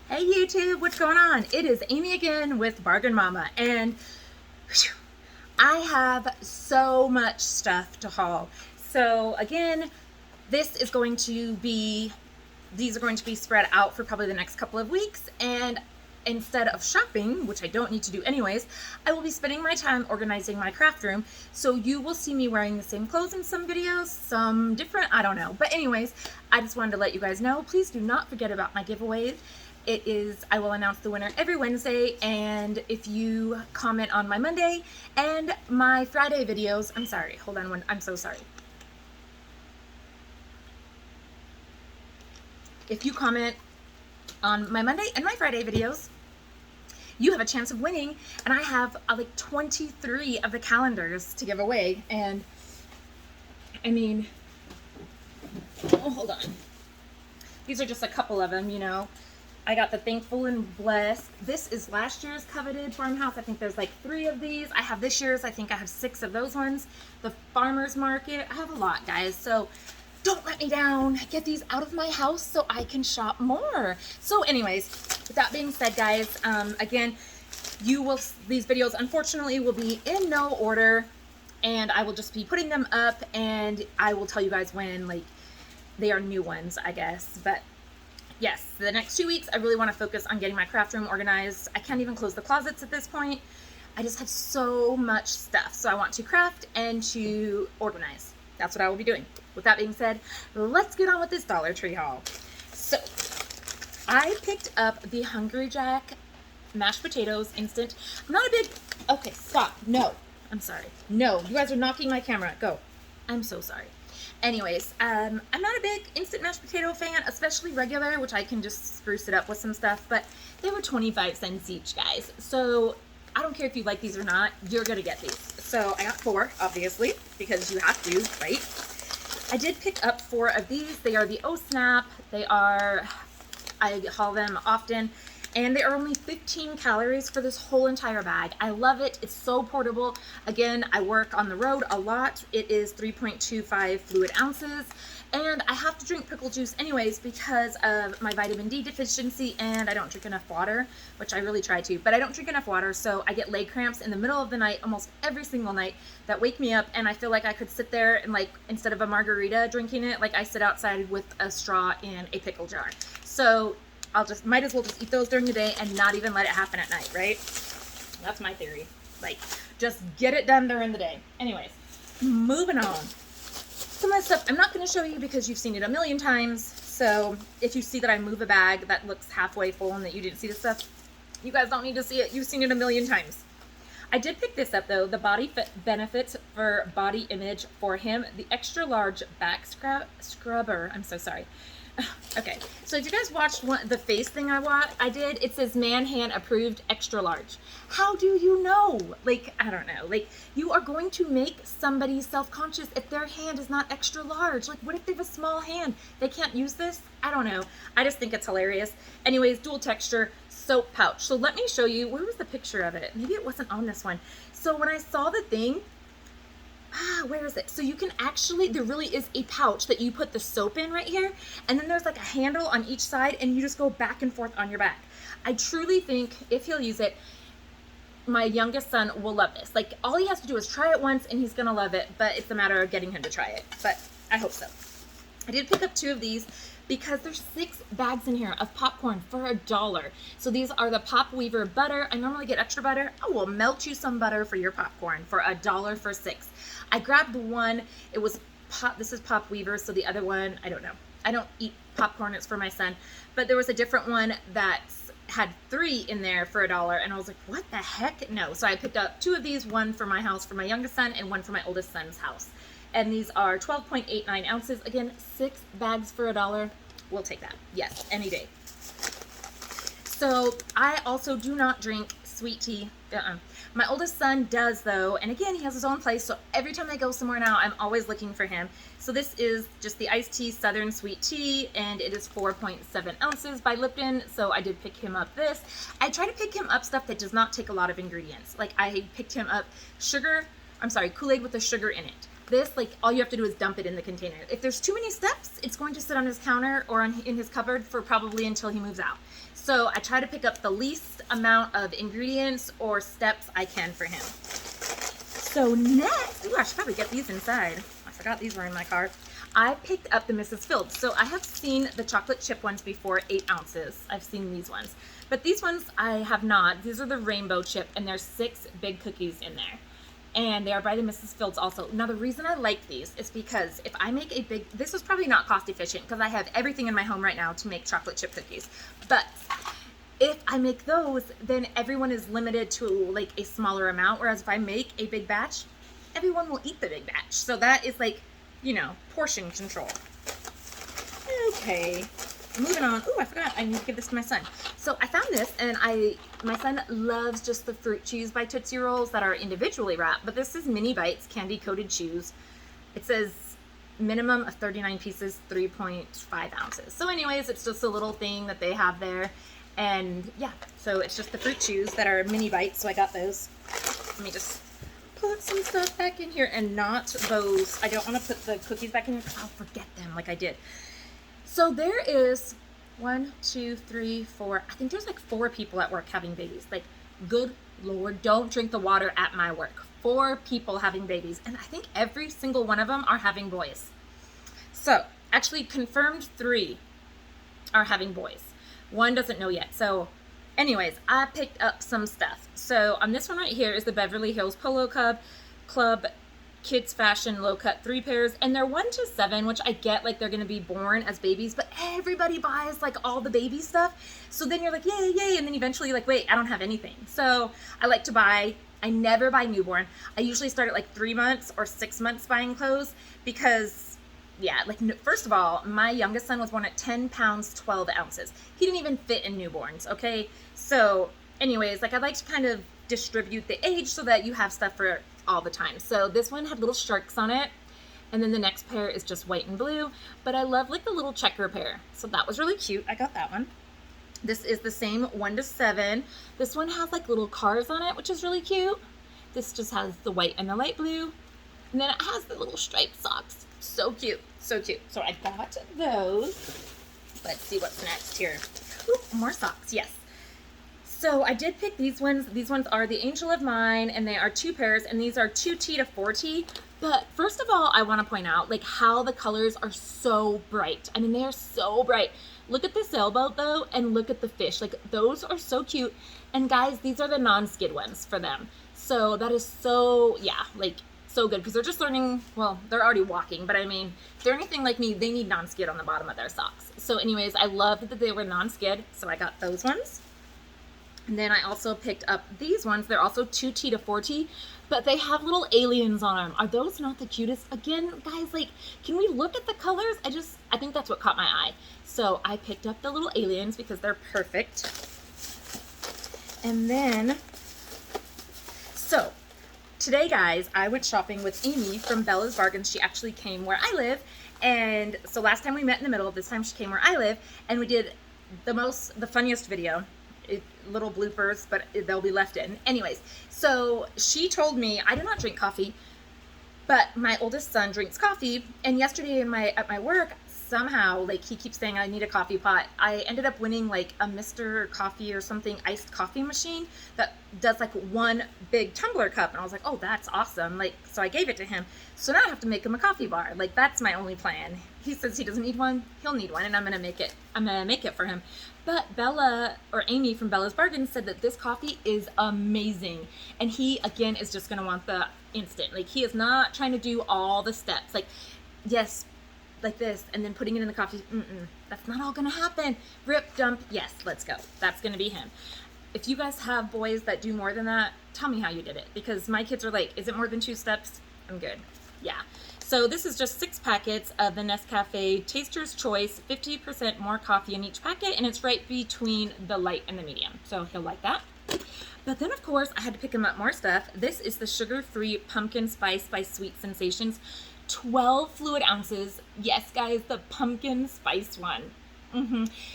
Hey YouTube, what's going on? It is Amy again with Bargain Mama, and I have so much stuff to haul. So again, this is going to be, these are going to be spread out for probably the next couple of weeks, and instead of shopping, which I don't need to do anyways, I will be spending my time organizing my craft room. So you will see me wearing the same clothes in some videos, some different, I don't know. But anyways, I just wanted to let you guys know, please do not forget about my giveaways. I will announce the winner every Wednesday, and if you comment on my Monday and my Friday videos, I'm so sorry. If you comment on my Monday and my Friday videos, you have a chance of winning, and I have like 23 of the calendars to give away, and I mean, oh, hold on. These are just a couple of them, you know. I got the Thankful and Blessed. This is last year's coveted farmhouse. I think there's like 3 of these. I have this year's. I think I have 6 of those ones. The farmer's market. I have a lot, guys. So don't let me down. Get these out of my house so I can shop more. So anyways, with that being said, guys, again, these videos unfortunately will be in no order, and I will just be putting them up, and I will tell you guys when, like, they are new ones, I guess. But yes, the next 2 weeks, I really want to focus on getting my craft room organized. I can't even close the closets at this point. I just have so much stuff. So I want to craft and to organize. That's what I will be doing. With that being said, let's get on with this Dollar Tree haul. So I picked up the Hungry Jack mashed potatoes instant. I'm not a big, okay, stop. No, I'm sorry. No, you guys are knocking my camera. Go. I'm so sorry. Anyways, I'm not a big instant mashed potato fan, especially regular, which I can just spruce it up with some stuff, but they were 25 cents each, guys. So I don't care if you like these or not, you're gonna get these. So I got 4, obviously, because you have to, right? I did pick up 4 of these. They are the Oh Snap. I haul them often, and they are only 15 calories for this whole entire bag. I love it. It's so portable. Again, I work on the road a lot. It is 3.25 fluid ounces, and I have to drink pickle juice anyways because of my vitamin D deficiency, and I don't drink enough water, which I really try to, but I don't drink enough water, so I get leg cramps in the middle of the night almost every single night that wake me up, and I feel like I could sit there and, like, instead of a margarita drinking it, like, I sit outside with a straw in a pickle jar. So might as well just eat those during the day and not even let it happen at night, right? That's my theory. Like, just get it done during the day. Anyways, moving on. Some of the stuff I'm not going to show you because you've seen it a million times. So if you see that I move a bag that looks halfway full and that you didn't see the stuff, you guys don't need to see it. You've seen it a million times. I did pick this up though, the Body Fit Benefits for Body Image for him, the extra large back scrubber. I'm so sorry. Okay, so if you guys watched the face thing I did, it says man hand approved extra large. How do you know? Like, I don't know. Like, you are going to make somebody self-conscious if their hand is not extra large. Like, what if they have a small hand? They can't use this? I don't know. I just think it's hilarious. Anyways, dual texture soap pouch. So let me show you, where was the picture of it? Maybe it wasn't on this one. So when I saw the thing, where is it? So you can actually, there really is a pouch that you put the soap in right here, and then there's like a handle on each side, and you just go back and forth on your back. I truly think if he'll use it, my youngest son will love this. Like, all he has to do is try it once and he's gonna love it, but it's a matter of getting him to try it. But I hope so. I did pick up 2 of these because there's 6 bags in here of popcorn for $1. So these are the Pop Weaver butter. I normally get extra butter. I will melt you some butter for your popcorn for $1 for 6. I grabbed the one, it was this is Pop Weaver, so the other one, I don't know. I don't eat popcorn, it's for my son. But there was a different one that had 3 in there for $1, and I was like, what the heck? No. So I picked up 2 of these, one for my house for my youngest son and one for my oldest son's house. And these are 12.89 ounces. Again, 6 bags for $1. We'll take that. Yes, any day. So I also do not drink sweet tea. My oldest son does though, and again, he has his own place, so every time I go somewhere now, I'm always looking for him. So this is just the iced tea Southern Sweet Tea, and it is 4.7 ounces by Lipton, so I did pick him up this. I try to pick him up stuff that does not take a lot of ingredients. Like, I picked him up Kool-Aid with the sugar in it. This, like, all you have to do is dump it in the container. If there's too many steps, it's going to sit on his counter or in his cupboard for probably until he moves out. So I try to pick up the least amount of ingredients or steps I can for him. So next, ooh, I should probably get these inside. I forgot these were in my car. I picked up the Mrs. Fields. So I have seen the chocolate chip ones before, 8 ounces. I've seen these ones. But these ones I have not. These are the rainbow chip, and there's 6 big cookies in there. And they are by the Mrs. Fields also. Now the reason I like these is because if I make a big, this is probably not cost efficient because I have everything in my home right now to make chocolate chip cookies. But if I make those, then everyone is limited to like a smaller amount. Whereas if I make a big batch, everyone will eat the big batch. So that is like, you know, portion control. Okay, moving on. Oh, I forgot. I need to give this to my son. So I found this, and my son loves just the fruit chews by Tootsie Rolls that are individually wrapped. But this is Mini Bites candy coated chews. It says minimum of 39 pieces, 3.5 ounces. So anyways, it's just a little thing that they have there. And yeah, so it's just the fruit chews that are Mini Bites. So I got those. Let me just put some stuff back in here, and not those. I don't want to put the cookies back in here because I'll forget them like I did. So there is 1, 2, 3, 4. I think there's like 4 people at work having babies. Like, good Lord, don't drink the water at my work. 4 people having babies. And I think every single one of them are having boys. So actually confirmed 3 are having boys. 1 doesn't know yet. So anyways, I picked up some stuff. So on this one right here is the Beverly Hills Polo Club Kids Fashion Low Cut 3 pairs, and they're 1 to 7, which I get, like they're gonna be born as babies, but everybody buys like all the baby stuff. So then you're like, yay, yay, and then eventually you're like, wait, I don't have anything. So I like to buy, I never buy newborn. I usually start at like 3 months or 6 months buying clothes because, yeah, like first of all, my youngest son was born at 10 pounds, 12 ounces. He didn't even fit in newborns, okay? So anyways, like I like to kind of distribute the age so that you have stuff for all the time. So this one had little sharks on it, and then the next pair is just white and blue, but I love like the little checker pair, so that was really cute. I got that one. This is the same 1 to 7. This one has like little cars on it, which is really cute. This just has the white and the light blue, and then it has the little striped socks. So cute, so cute. So I got those. Let's see what's next here. Ooh, more socks, yes. So I did pick these ones. These ones are the Angel of Mine, and they are 2 pairs, and these are 2T to 4T. But first of all, I want to point out like how the colors are so bright. I mean, they are so bright. Look at the sailboat though, and look at the fish. Like those are so cute. And guys, these are the non-skid ones for them. So that is so, yeah, like so good because they're just learning. Well, they're already walking, but I mean, if they're anything like me, they need non-skid on the bottom of their socks. So anyways, I loved that they were non-skid, so I got those ones. And then I also picked up these ones. They're also 2T to 4T, but they have little aliens on them. Are those not the cutest? Again, guys, like, can we look at the colors? I think that's what caught my eye. So I picked up the little aliens because they're perfect. And then, so today, guys, I went shopping with Amy from Bella's Bargains. She actually came where I live. And so last time we met in the middle, this time she came where I live, and we did the funniest video. Little bloopers, but they'll be left in. Anyways, so she told me, I do not drink coffee, but my oldest son drinks coffee, and yesterday at my work, somehow, like, he keeps saying I need a coffee pot. I ended up winning like a Mr. Coffee or something iced coffee machine that does like 1 big tumbler cup, and I was like, oh, that's awesome. Like, so I gave it to him. So now I have to make him a coffee bar. Like, that's my only plan. He says he doesn't need one, he'll need one, and I'm gonna make it for him. But Bella, or Amy from Bella's Bargains, said that this coffee is amazing, and he again is just gonna want the instant. Like, he is not trying to do all the steps. Like, yes, like this, and then putting it in the coffee. That's not all gonna happen. Rip, dump, yes, let's go. That's gonna be him. If you guys have boys that do more than that, tell me how you did it, because my kids are like, is it more than 2 steps? I'm good. Yeah. So this is just 6 packets of the Nescafe Taster's Choice, 50% more coffee in each packet, and it's right between the light and the medium. So he'll like that. But then, of course, I had to pick him up more stuff. This is the sugar-free pumpkin spice by Sweet Sensations. 12 fluid ounces. Yes, guys, the pumpkin spice one.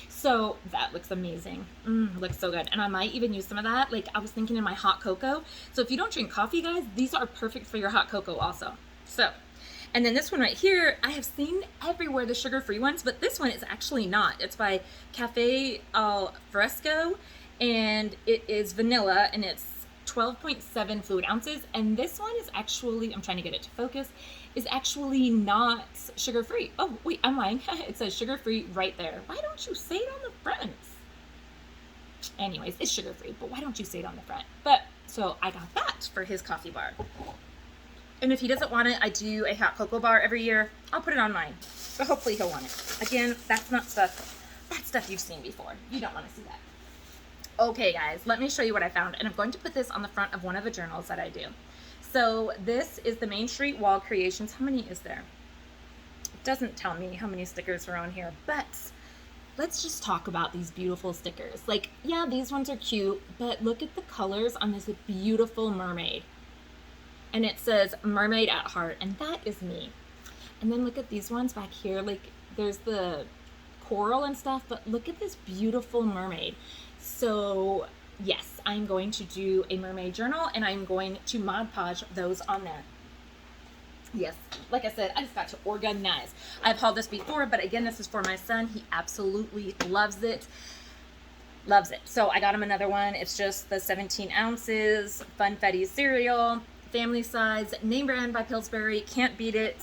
So that looks amazing. Looks so good. And I might even use some of that. Like, I was thinking in my hot cocoa. So if you don't drink coffee, guys, these are perfect for your hot cocoa also. So And then this one right here, I have seen everywhere the sugar-free ones, but this one is actually not. It's by Cafe Al Fresco, and it is vanilla, and it's 12.7 fluid ounces. And this one is actually, I'm trying to get it to focus, is actually not sugar-free. Oh, wait, I'm lying. It says sugar-free right there. Why don't you say it on the front? Anyways, it's sugar-free, but why don't you say it on the front? But, so I got that for his coffee bar. And if he doesn't want it, I do a hot cocoa bar every year. I'll put it on mine, but hopefully he'll want it. Again, that's not stuff, that's stuff you've seen before. You don't want to see that. Okay, guys, let me show you what I found. And I'm going to put this on the front of one of the journals that I do. So this is the Main Street Wall Creations. How many is there? It doesn't tell me how many stickers are on here, but let's just talk about these beautiful stickers. Like, yeah, these ones are cute, but look at the colors on this beautiful mermaid. And it says mermaid at heart, and that is me. And then look at these ones back here. Like, there's the coral and stuff, but look at this beautiful mermaid. So yes, I'm going to do a mermaid journal, and I'm going to Mod Podge those on there. Yes, like I said, I just got to organize. I've hauled this before, but again, this is for my son. He absolutely loves it. Loves it. So I got him another one. It's just the 17 ounces Funfetti cereal, family size, name brand by Pillsbury. Can't beat it.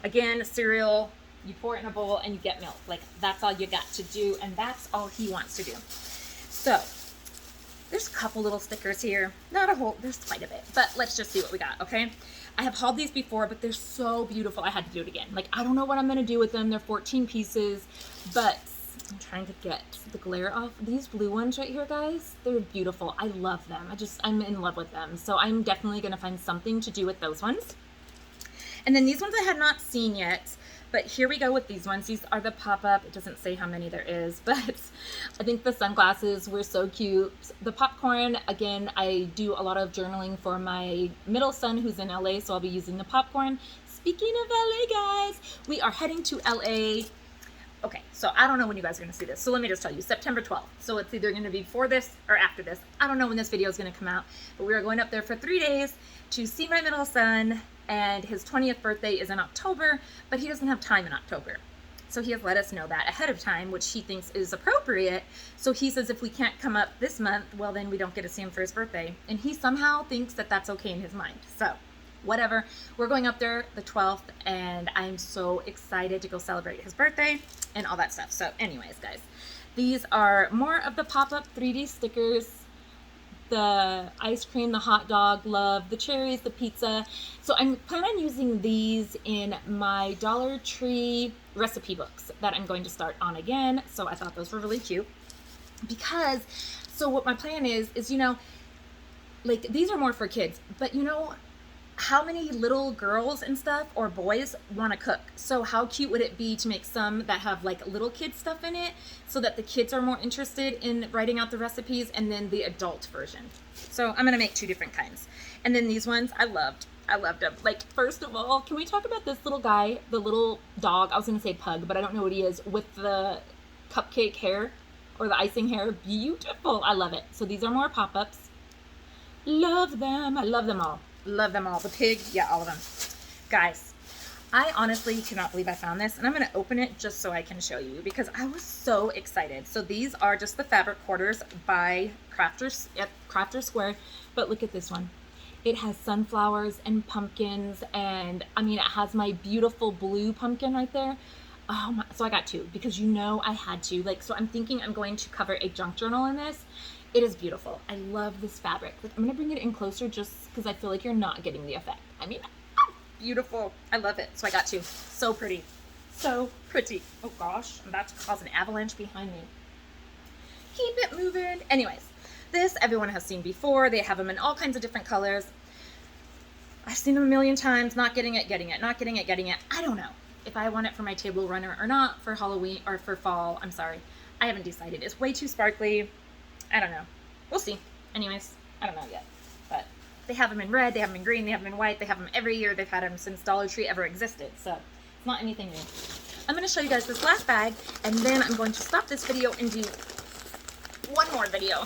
Again, cereal, you pour it in a bowl and you get milk. Like, that's all you got to do, and that's all he wants to do. So there's a couple little stickers here. Not a whole, there's quite a bit, but let's just see what we got, okay? I have hauled these before, but they're so beautiful. I had to do it again. Like, I don't know what I'm going to do with them. They're 14 pieces, but I'm trying to get the glare off. These blue ones right here, guys, they're beautiful. I love them. I'm in love with them. So I'm definitely going to find something to do with those ones. And then these ones I had not seen yet, but here we go with these ones. These are the pop-up. It doesn't say how many there is, but I think the sunglasses were so cute. The popcorn, again, I do a lot of journaling for my middle son who's in LA, so I'll be using the popcorn. Speaking of LA, guys, we are heading to LA. Okay, so I don't know when you guys are going to see this, so let me just tell you, September 12th. So it's either going to be before this or after this. I don't know when this video is going to come out, but we are going up there for 3 days to see my middle son, and his 20th birthday is in October, but he doesn't have time in October. So he has let us know that ahead of time, which he thinks is appropriate. So he says if we can't come up this month, well, then we don't get to see him for his birthday. And he somehow thinks that that's okay in his mind. So whatever, we're going up there the 12th, and I'm so excited to go celebrate his birthday and all that stuff. So anyways, guys, these are more of the pop-up 3D stickers. The ice cream, the hot dog, love, the cherries, the pizza. So I'm planning on using these in my Dollar Tree recipe books that I'm going to start on again. So I thought those were really cute because, so what my plan is, you know, like, these are more for kids, but you know, how many little girls and stuff or boys want to cook? So how cute would it be to make some that have like little kid stuff in it so that the kids are more interested in writing out the recipes, and then the adult version. So I'm going to make 2 different kinds. And then these ones I loved them. Like, first of all, can we talk about this little guy, the little dog? I was going to say pug, but I don't know what he is, with the cupcake hair or the icing hair. Beautiful. I love it. So these are more pop-ups. Love them. I love them all. Love them all. The pig, yeah, all of them. Guys, I honestly cannot believe I found this, and I'm going to open it just so I can show you because I was so excited. So these are just the fabric quarters by Crafter Square, but look at this one. It has sunflowers and pumpkins, and I mean, it has my beautiful blue pumpkin right there. Oh my, so I got 2 because you know I had to. Like, so I'm thinking I'm going to cover a junk journal in this. It is beautiful. I love this fabric. Like, I'm going to bring it in closer just because I feel like you're not getting the effect. I mean, beautiful. I love it. So I got 2. So pretty. So pretty. Oh gosh, I'm about to cause an avalanche behind me. Keep it moving. Anyways, this everyone has seen before. They have them in all kinds of different colors. I've seen them a million times. Not getting it, getting it. Not getting it, getting it. I don't know if I want it for my table runner or not for Halloween or for fall. I'm sorry. I haven't decided. It's way too sparkly. I don't know. We'll see. Anyways, I don't know yet. But they have them in red, they have them in green, they have them in white, they have them every year. They've had them since Dollar Tree ever existed. So it's not anything new. I'm going to show you guys this last bag, and then I'm going to stop this video and do one more video.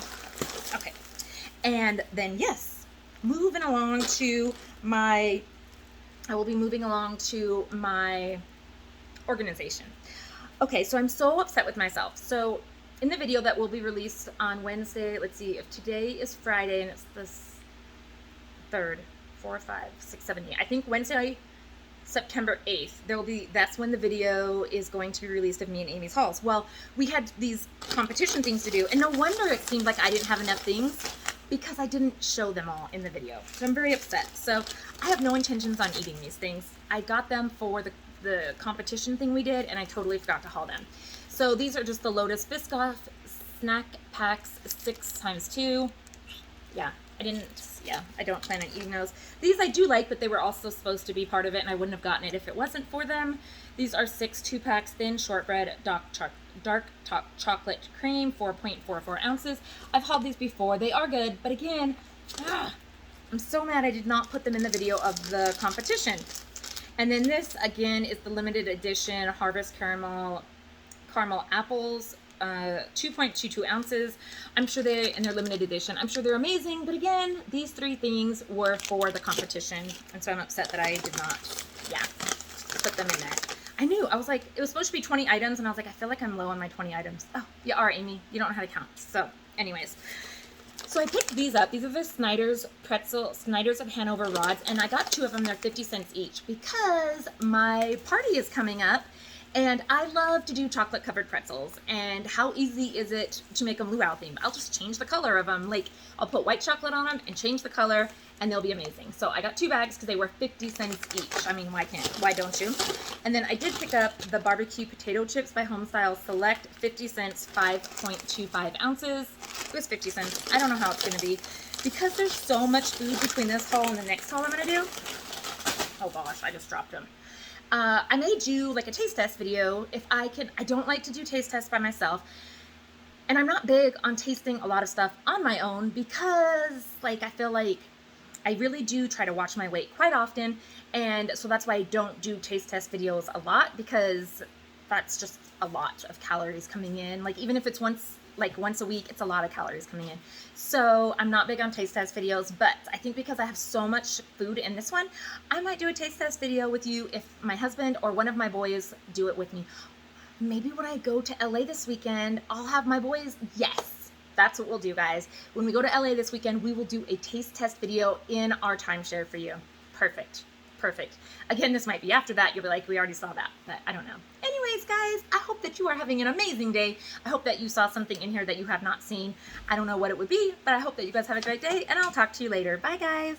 Okay. And then, yes, moving along to my I will be moving along to my organization. Okay, so I'm so upset with myself. So in the video that will be released on Wednesday, let's see, if today is Friday and it's the 3rd, 4, 5, 6, 7, 8. I think Wednesday, September 8th, that's when the video is going to be released of me and Amy's hauls. Well, we had these competition things to do, and no wonder it seemed like I didn't have enough things, because I didn't show them all in the video. So I'm very upset. So I have no intentions on eating these things. I got them for the competition thing we did, and I totally forgot to haul them. So these are just the Lotus Biscoff snack packs, 6x2. Yeah, I don't plan on eating those. These I do like, but they were also supposed to be part of it, and I wouldn't have gotten it if it wasn't for them. These are 6 2-packs thin shortbread dark chocolate cream, 4.44 ounces. I've hauled these before. They are good, but again, I'm so mad I did not put them in the video of the competition. And then this, again, is the limited edition Harvest Caramel Apples, 2.22 ounces. I'm sure and they're limited edition. I'm sure they're amazing, but again, these 3 things were for the competition, and so I'm upset that I did not, put them in there. I was like, it was supposed to be 20 items, and I was like, I feel like I'm low on my 20 items. Oh, you are, Amy. You don't know how to count. So, anyways. So I picked these up. These are the Snyder's of Hanover rods, and I got 2 of them. They're 50 cents each because my party is coming up, and I love to do chocolate covered pretzels. And how easy is it to make them luau themed? I'll just change the color of them. Like, I'll put white chocolate on them and change the color, and they'll be amazing. So I got 2 bags because they were 50 cents each. I mean, why don't you? And then I did pick up the barbecue potato chips by Homestyle Select, 50 cents, 5.25 ounces. It was 50 cents. I don't know how it's going to be. Because there's so much food between this haul and the next haul I'm going to do. Oh gosh, I just dropped them. I may do like a taste test video if I can. I don't like to do taste tests by myself. And I'm not big on tasting a lot of stuff on my own because, like, I feel like I really do try to watch my weight quite often. And so that's why I don't do taste test videos a lot, because that's just a lot of calories coming in. Like, even if it's once a week, it's a lot of calories coming in. So I'm not big on taste test videos, but I think because I have so much food in this one, I might do a taste test video with you if my husband or one of my boys do it with me. Maybe when I go to LA this weekend, I'll have my boys. Yes, that's what we'll do, guys. When we go to LA this weekend, we will do a taste test video in our timeshare for you. Perfect. Again, this might be after that. You'll be like, we already saw that, but I don't know. Anyways, guys, I hope that you are having an amazing day. I hope that you saw something in here that you have not seen. I don't know what it would be, but I hope that you guys have a great day, and I'll talk to you later. Bye, guys.